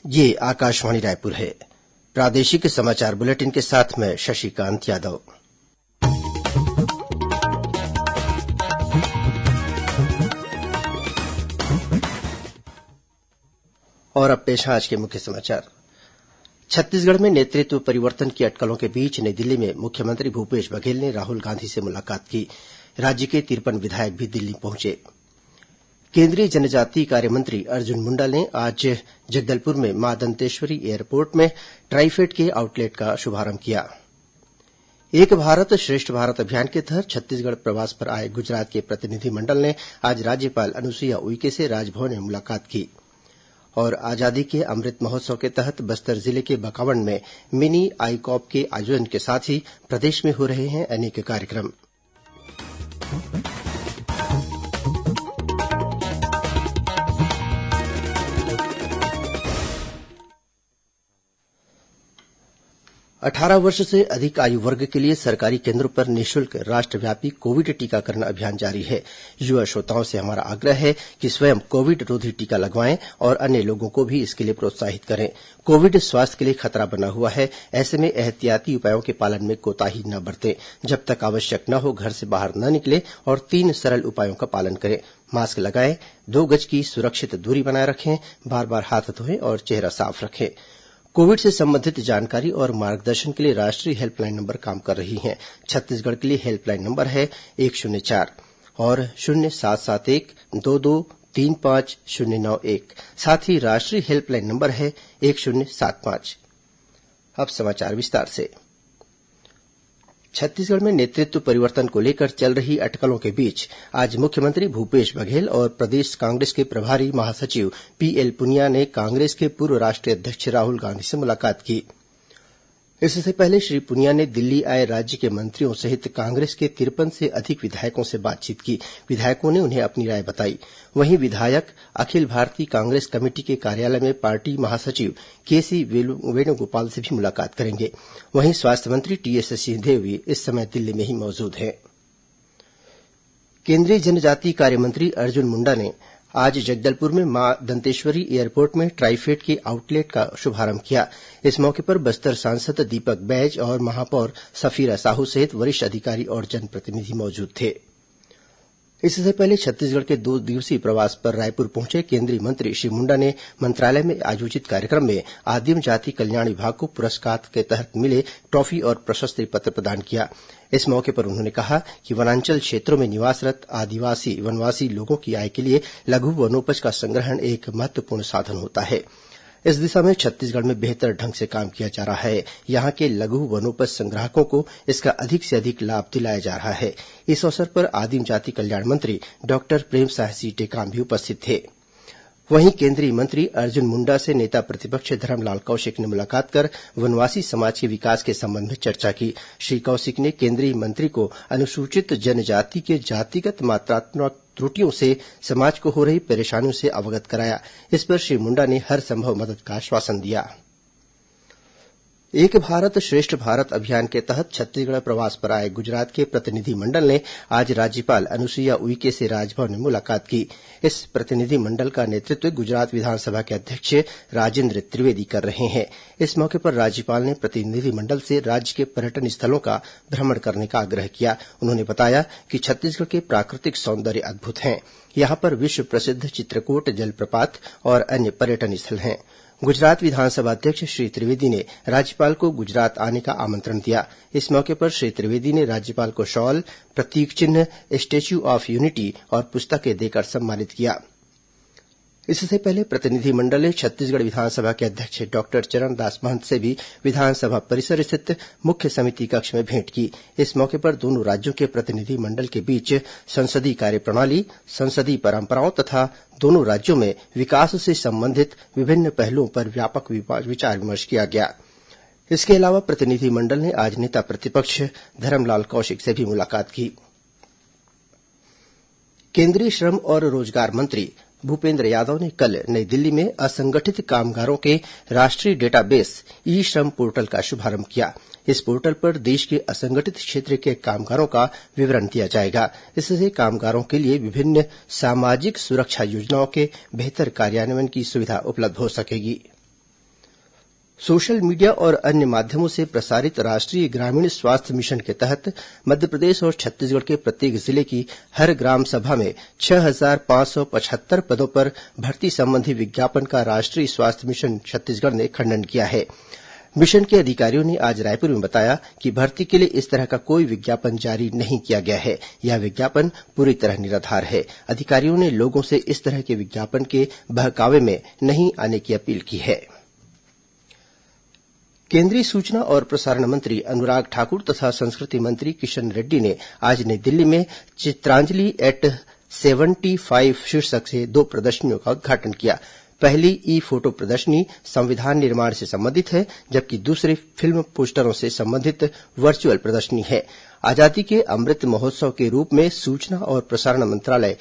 ये आकाशवाणी रायपुर है। प्रादेशिक समाचार बुलेटिन के साथ मैं शशिकांत यादव। और अब पेश है आज के मुख्य समाचार। छत्तीसगढ़ में नेतृत्व परिवर्तन की अटकलों के बीच नई दिल्ली में मुख्यमंत्री भूपेश बघेल ने राहुल गांधी से मुलाकात की। राज्य के 53 विधायक भी दिल्ली पहुंचे। केंद्रीय जनजातीय कार्य मंत्री अर्जुन मुंडा ने आज जगदलपुर में मां दंतेश्वरी एयरपोर्ट में ट्राइफेड के आउटलेट का शुभारंभ किया। एक भारत श्रेष्ठ भारत अभियान के तहत छत्तीसगढ़ प्रवास पर आए गुजरात के प्रतिनिधिमंडल ने आज राज्यपाल अनुसुईया उइके से राजभवन में मुलाकात की। और आजादी के अमृत महोत्सव के तहत बस्तर जिले के बकावंड में मिनी आईकॉप के आयोजन के साथ ही प्रदेश में हो रहे हैं अनेक कार्यक्रम। 18 वर्ष से अधिक आयु वर्ग के लिए सरकारी केन्द्रों पर निःशुल्क राष्ट्रव्यापी कोविड टीकाकरण अभियान जारी है। युवा श्रोताओं से हमारा आग्रह है कि स्वयं कोविड रोधी टीका लगवाएं और अन्य लोगों को भी इसके लिए प्रोत्साहित करें। कोविड स्वास्थ्य के लिए खतरा बना हुआ है, ऐसे में एहतियाती उपायों के पालन में कोताही न बरतें। जब तक आवश्यक न हो घर से बाहर न निकलें और 3 सरल उपायों का पालन करें। मास्क लगाएं, 2 गज की सुरक्षित दूरी बनाए रखें, बार-बार हाथ धोएं और चेहरा साफ रखें। कोविड से संबंधित जानकारी और मार्गदर्शन के लिए राष्ट्रीय हेल्पलाइन नंबर काम कर रही हैं। छत्तीसगढ़ के लिए हेल्पलाइन नंबर है 104 और 0771 22 35091। साथ ही राष्ट्रीय हेल्पलाइन नंबर है 1075। अब समाचार विस्तार से। छत्तीसगढ़ में नेतृत्व परिवर्तन को लेकर चल रही अटकलों के बीच आज मुख्यमंत्री भूपेश बघेल और प्रदेश कांग्रेस के प्रभारी महासचिव पीएल पुनिया ने कांग्रेस के पूर्व राष्ट्रीय अध्यक्ष राहुल गांधी से मुलाकात की। इससे पहले श्री पुनिया ने दिल्ली आए राज्य के मंत्रियों सहित कांग्रेस के 53 से अधिक विधायकों से बातचीत की। विधायकों ने उन्हें अपनी राय बताई। वहीं विधायक अखिल भारतीय कांग्रेस कमेटी के कार्यालय में पार्टी महासचिव केसी वेणुगोपाल से भी मुलाकात करेंगे। वहीं स्वास्थ्य मंत्री टीएस सिंहदेव भी इस समय दिल्ली में ही मौजूद हैं। केंद्रीय जनजातीय कार्य मंत्री अर्जुन मुंडा ने आज जगदलपुर में मां दंतेश्वरी एयरपोर्ट में ट्राइफेड के आउटलेट का शुभारंभ किया। इस मौके पर बस्तर सांसद दीपक बैज और महापौर सफीरा साहू सहित वरिष्ठ अधिकारी और जनप्रतिनिधि मौजूद थे। इससे पहले छत्तीसगढ़ के 2 दिवसीय प्रवास पर रायपुर पहुंचे केंद्रीय मंत्री श्री मुंडा ने मंत्रालय में आयोजित कार्यक्रम में आदिम जाति कल्याण विभाग को पुरस्कार के तहत मिले ट्रॉफी और प्रशस्ति पत्र प्रदान किया। इस मौके पर उन्होंने कहा कि वनांचल क्षेत्रों में निवासरत आदिवासी वनवासी लोगों की आय के लिए लघु वनोपज का संग्रहण एक महत्वपूर्ण साधन होता है। इस दिशा में छत्तीसगढ़ में बेहतर ढंग से काम किया जा रहा है। यहाँ के लघु वनोपज संग्राहकों को इसका अधिक से अधिक लाभ दिलाया जा रहा है। इस अवसर पर आदिम जाति कल्याण मंत्री डॉक्टर प्रेमसाय टेकाम भी उपस्थित थे। वहीं केंद्रीय मंत्री अर्जुन मुंडा से नेता प्रतिपक्ष धरमलाल कौशिक ने मुलाकात कर वनवासी समाज के विकास के संबंध में चर्चा की। श्री कौशिक ने केंद्रीय मंत्री को अनुसूचित जनजाति के जातिगत मात्रात्मक त्रुटियों से समाज को हो रही परेशानियों से अवगत कराया। इस पर श्री मुंडा ने हर संभव मदद का आश्वासन दिया। एक भारत श्रेष्ठ भारत अभियान के तहत छत्तीसगढ़ प्रवास पर आए गुजरात के प्रतिनिधिमंडल ने आज राज्यपाल अनुसुईया उइके से राजभवन में मुलाकात की। इस प्रतिनिधिमंडल का नेतृत्व गुजरात विधानसभा के अध्यक्ष राजेन्द्र त्रिवेदी कर रहे हैं। इस मौके पर राज्यपाल ने प्रतिनिधिमंडल से राज्य के पर्यटन स्थलों का भ्रमण करने का आग्रह किया। उन्होंने बताया कि छत्तीसगढ़ के प्राकृतिक सौंदर्य अद्भुत हैं। यहाँ पर विश्व प्रसिद्ध चित्रकूट जलप्रपात और अन्य पर्यटन स्थल हैं। गुजरात विधानसभा अध्यक्ष श्री त्रिवेदी ने राज्यपाल को गुजरात आने का आमंत्रण दिया। इस मौके पर श्री त्रिवेदी ने राज्यपाल को शॉल, प्रतीक चिन्ह, स्टैच्यू ऑफ यूनिटी और पुस्तकें देकर सम्मानित किया। इससे पहले प्रतिनिधिमंडल ने छत्तीसगढ़ विधानसभा के अध्यक्ष डॉक्टर चरणदास महंत से भी विधानसभा परिसर स्थित मुख्य समिति कक्ष में भेंट की। इस मौके पर दोनों राज्यों के प्रतिनिधिमंडल के बीच संसदीय कार्यप्रणाली, संसदीय परंपराओं तथा दोनों राज्यों में विकास से संबंधित विभिन्न पहलुओं पर व्यापक विचार विमर्श किया गया। इसके अलावा प्रतिनिधिमंडल ने आज नेता प्रतिपक्ष धरमलाल कौशिक से भी मुलाकात की। केंद्रीय श्रम और रोजगार मंत्री भूपेन्द्र यादव ने कल नई दिल्ली में असंगठित कामगारों के राष्ट्रीय डेटाबेस ई श्रम पोर्टल का शुभारंभ किया। इस पोर्टल पर देश के असंगठित क्षेत्र के कामगारों का विवरण दिया जाएगा। इससे कामगारों के लिए विभिन्न सामाजिक सुरक्षा योजनाओं के बेहतर कार्यान्वयन की सुविधा उपलब्ध हो सकेगी। सोशल मीडिया और अन्य माध्यमों से प्रसारित राष्ट्रीय ग्रामीण स्वास्थ्य मिशन के तहत मध्यप्रदेश और छत्तीसगढ़ के प्रत्येक जिले की हर ग्राम सभा में 6,575 पदों पर भर्ती संबंधी विज्ञापन का राष्ट्रीय स्वास्थ्य मिशन छत्तीसगढ़ ने खंडन किया है। मिशन के अधिकारियों ने आज रायपुर में बताया कि भर्ती के लिए इस तरह का कोई विज्ञापन जारी नहीं किया गया है। यह विज्ञापन पूरी तरह निराधार है। अधिकारियों ने लोगों से इस तरह के विज्ञापन के बहकावे में नहीं आने की अपील की है। केंद्रीय सूचना और प्रसारण मंत्री अनुराग ठाकुर तथा संस्कृति मंत्री किशन रेड्डी ने आज नई दिल्ली में चित्रांजलि एट 75 शीर्षक से 2 प्रदर्शनियों का उद्घाटन किया। पहली ई फोटो प्रदर्शनी संविधान निर्माण से संबंधित है, जबकि दूसरी फिल्म पोस्टरों से संबंधित वर्चुअल प्रदर्शनी है। आजादी के अमृत महोत्सव के रूप में सूचना और प्रसारण मंत्रालय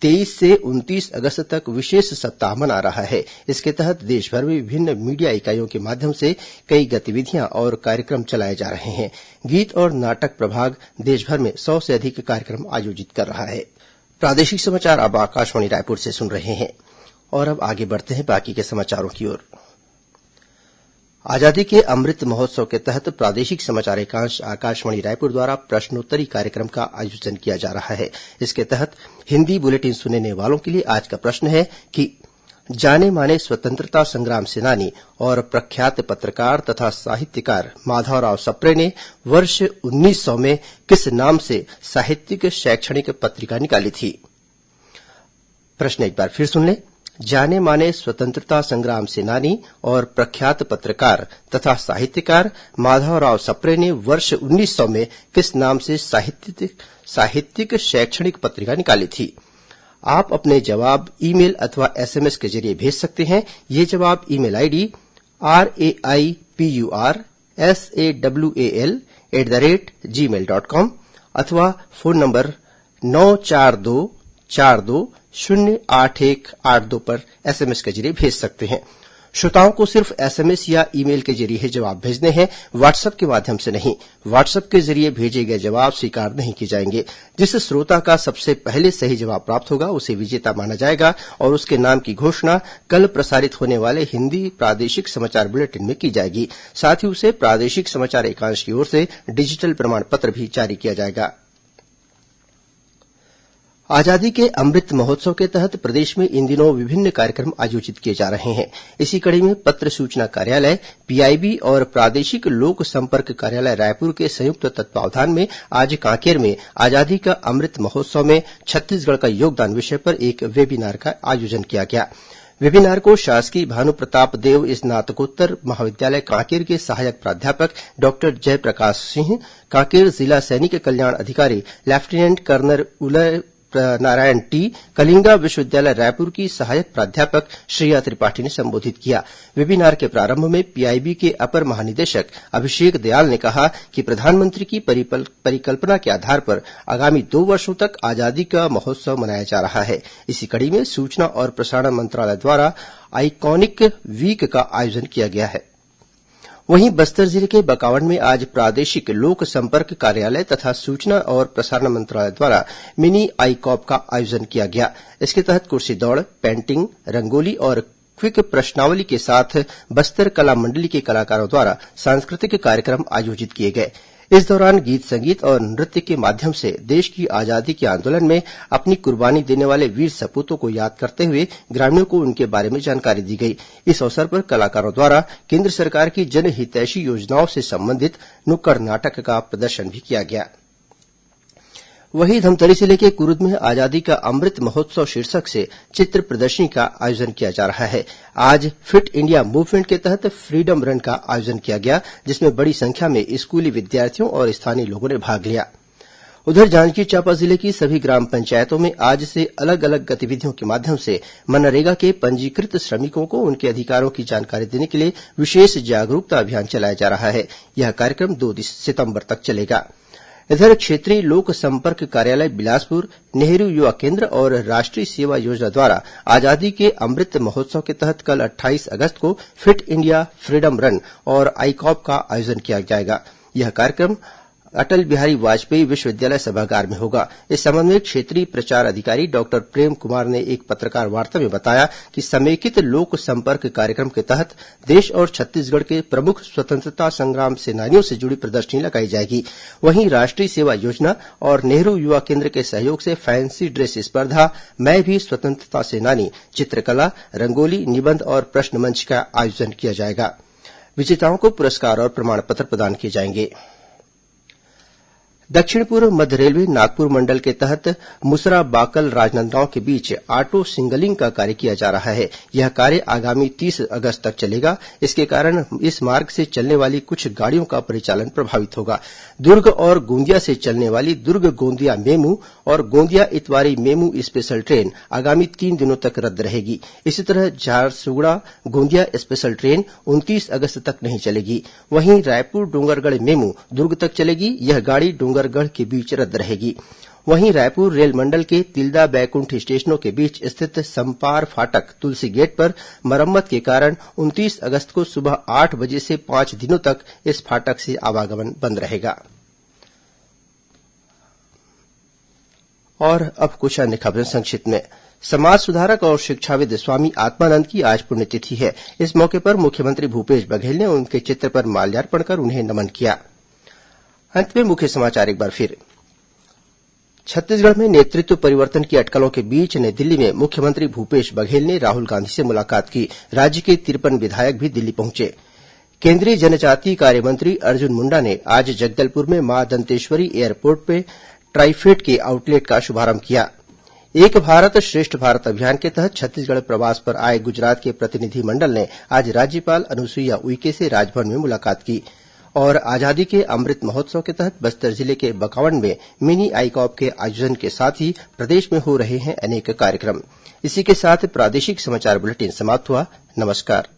23 से 29 अगस्त तक विशेष सप्ताह मना रहा है। इसके तहत देशभर में विभिन्न मीडिया इकाइयों के माध्यम से कई गतिविधियां और कार्यक्रम चलाए जा रहे हैं। गीत और नाटक प्रभाग देशभर में 100 से अधिक कार्यक्रम आयोजित कर रहा है। प्रादेशिक समाचार अब आकाशवाणी रायपुर से सुन रहे हैं और अब आगे बढ़ते हैं बाकी के समाचारों की ओर। आजादी के अमृत महोत्सव के तहत प्रादेशिक समाचार एकांश आकाशवाणी रायपुर द्वारा प्रश्नोत्तरी कार्यक्रम का आयोजन किया जा रहा है। इसके तहत हिन्दी बुलेटिन सुनने वालों के लिए आज का प्रश्न है कि जाने माने स्वतंत्रता संग्राम सेनानी और प्रख्यात पत्रकार तथा साहित्यकार माधवराव सप्रे ने वर्ष 1900 में किस नाम से साहित्यिक शैक्षणिक पत्रिका निकाली थी। प्रश्न एक बार फिर सुन लें। जाने माने स्वतंत्रता संग्राम सेनानी और प्रख्यात पत्रकार तथा साहित्यकार माधवराव सप्रे ने वर्ष 1900 में किस नाम से साहित्यिक शैक्षणिक पत्रिका निकाली थी। आप अपने जवाब ईमेल अथवा एसएमएस के जरिए भेज सकते हैं। ये जवाब ईमेल आईडी raipurSAWAL@gmail.com अथवा फोन नंबर 94242088182 पर एसएमएस के जरिए भेज सकते हैं। श्रोताओं को सिर्फ एसएमएस या ईमेल के जरिए जवाब भेजने हैं, व्हाट्सएप के माध्यम से नहीं। व्हाट्सएप के जरिए भेजे गए जवाब स्वीकार नहीं किए जाएंगे। जिस श्रोता का सबसे पहले सही जवाब प्राप्त होगा उसे विजेता माना जाएगा और उसके नाम की घोषणा कल प्रसारित होने वाले हिन्दी प्रादेशिक समाचार बुलेटिन में की जाएगी। साथ ही उसे प्रादेशिक समाचार एकांश की ओर से डिजिटल प्रमाण पत्र भी जारी किया जाएगा। आजादी के अमृत महोत्सव के तहत प्रदेश में इन दिनों विभिन्न कार्यक्रम आयोजित किए जा रहे हैं। इसी कड़ी में पत्र सूचना कार्यालय, पीआईबी और प्रादेशिक लोक संपर्क कार्यालय रायपुर के संयुक्त तत्वावधान में आज कांकेर में आजादी का अमृत महोत्सव में छत्तीसगढ़ का योगदान विषय पर एक वेबिनार का आयोजन किया गया। वेबिनार को शासकीय भानु प्रताप देव स्नातकोत्तर महाविद्यालय कांकेर के सहायक प्राध्यापक डॉक्टर जयप्रकाश सिंह, कांकेर जिला सैनिक कल्याण अधिकारी lieutenant colonel Uday Narayan T, Kalinga विश्वविद्यालय रायपुर की सहायक प्राध्यापक श्रेया त्रिपाठी ने संबोधित किया। वेबिनार के प्रारंभ में पीआईबी के अपर महानिदेशक अभिषेक दयाल ने कहा कि प्रधानमंत्री की परिकल्पना के आधार पर आगामी 2 वर्षों तक आजादी का महोत्सव मनाया जा रहा है। इसी कड़ी में सूचना और प्रसारण मंत्रालय द्वारा आइकॉनिक वीक का आयोजन किया गया है। वहीं बस्तर जिले के बकावंड में आज प्रादेशिक लोक संपर्क कार्यालय तथा सूचना और प्रसारण मंत्रालय द्वारा मिनी आईकॉप का आयोजन किया गया। इसके तहत कुर्सी दौड़, पेंटिंग, रंगोली और क्विक प्रश्नावली के साथ बस्तर कला मंडली के कलाकारों द्वारा सांस्कृतिक कार्यक्रम आयोजित किए गए। इस दौरान गीत संगीत और नृत्य के माध्यम से देश की आजादी के आंदोलन में अपनी कुर्बानी देने वाले वीर सपूतों को याद करते हुए ग्रामीणों को उनके बारे में जानकारी दी गई। इस अवसर पर कलाकारों द्वारा केंद्र सरकार की जनहितैषी योजनाओं से संबंधित नुक्कड़ नाटक का प्रदर्शन भी किया गया। वहीं धमतरी जिले के कुरूद में आजादी का अमृत महोत्सव शीर्षक से चित्र प्रदर्शनी का आयोजन किया जा रहा है। आज फिट इंडिया मूवमेंट के तहत फ्रीडम रन का आयोजन किया गया, जिसमें बड़ी संख्या में स्कूली विद्यार्थियों और स्थानीय लोगों ने भाग लिया। उधर जांजगीर चांपा जिले की सभी ग्राम पंचायतों में आज से अलग अलग गतिविधियों के माध्यम से मनरेगा के पंजीकृत श्रमिकों को उनके अधिकारों की जानकारी देने के लिए विशेष जागरूकता अभियान चलाया जा रहा है। यह कार्यक्रम 2 सितंबर तक चलेगा। इधर क्षेत्रीय लोक संपर्क कार्यालय बिलासपुर, नेहरू युवा केंद्र और राष्ट्रीय सेवा योजना द्वारा आजादी के अमृत महोत्सव के तहत कल 28 अगस्त को फिट इंडिया फ्रीडम रन और आईकॉप का आयोजन किया जाएगा। यह कार्यक्रम अटल बिहारी वाजपेयी विश्वविद्यालय सभागार में होगा। इस संबंध में क्षेत्रीय प्रचार अधिकारी डॉक्टर प्रेम कुमार ने एक पत्रकार वार्ता में बताया कि समेकित लोक संपर्क कार्यक्रम के तहत देश और छत्तीसगढ़ के प्रमुख स्वतंत्रता संग्राम सेनानियों से जुड़ी प्रदर्शनी लगाई जाएगी। वहीं राष्ट्रीय सेवा योजना और नेहरू युवा केन्द्र के सहयोग से फैंसी ड्रेस स्पर्धा, मैं भी स्वतंत्रता सेनानी, चित्रकला, रंगोली, निबंध और प्रश्न मंच का आयोजन किया जाएगा। विजेताओं को पुरस्कार और प्रमाण पत्र प्रदान किए जाएंगे। दक्षिण पूर्व मध्य रेलवे नागपुर मंडल के तहत मुसरा बाकल राजनांदगांव के बीच ऑटो सिग्नलिंग का कार्य किया जा रहा है। यह कार्य आगामी 30 अगस्त तक चलेगा। इसके कारण इस मार्ग से चलने वाली कुछ गाड़ियों का परिचालन प्रभावित होगा। दुर्ग और गोंदिया से चलने वाली दुर्ग गोंदिया मेमू और Gondia Itwari MEMU special train आगामी 3 दिनों तक रद्द रहेगी। इसी तरह झारसुगड़ा गोंदिया स्पेशल ट्रेन 29 अगस्त तक नहीं चलेगी। वहीं रायपुर डोंगरगढ़ मेमू दुर्ग तक चलेगी। यह गाड़ी डोंगरगढ़ के बीच रद्द रहेगी। वहीं रायपुर रेल मंडल के तिल्दा बैकुंठ स्टेशनों के बीच स्थित समपार फाटक तुलसी गेट पर मरम्मत के कारण 29 अगस्त को सुबह 8 बजे से 5 दिनों तक इस फाटक से आवागमन बंद रहेगा। और अब कुछ अन्य खबरें संक्षिप्त में। समाज सुधारक और शिक्षाविद स्वामी आत्मानंद की आज पुण्यतिथि है। इस मौके पर मुख्यमंत्री भूपेश बघेल ने उनके चित्र पर माल्यार्पण कर उन्हें नमन किया। अंत में मुख्य समाचार एक बार फिर। छत्तीसगढ़ में नेतृत्व परिवर्तन की अटकलों के बीच नई दिल्ली में मुख्यमंत्री भूपेश बघेल ने राहुल गांधी से मुलाकात की। राज्य के 53 विधायक भी दिल्ली पहुंचे। केंद्रीय जनजातीय कार्य मंत्री अर्जुन मुंडा ने आज जगदलपुर में मां दंतेश्वरी एयरपोर्ट पर ट्राइफेड के आउटलेट का शुभारंभ किया। एक भारत श्रेष्ठ भारत अभियान के तहत छत्तीसगढ़ प्रवास पर आए गुजरात के प्रतिनिधिमंडल ने आज राज्यपाल अनुसुईया उइके से राजभवन में मुलाकात की। और आजादी के अमृत महोत्सव के तहत बस्तर जिले के बकावंड में मिनी आईकॉप के आयोजन के साथ ही प्रदेश में हो रहे हैं अनेक कार्यक्रम। इसी के साथ प्रादेशिक समाचार बुलेटिन समाप्त हुआ। नमस्कार।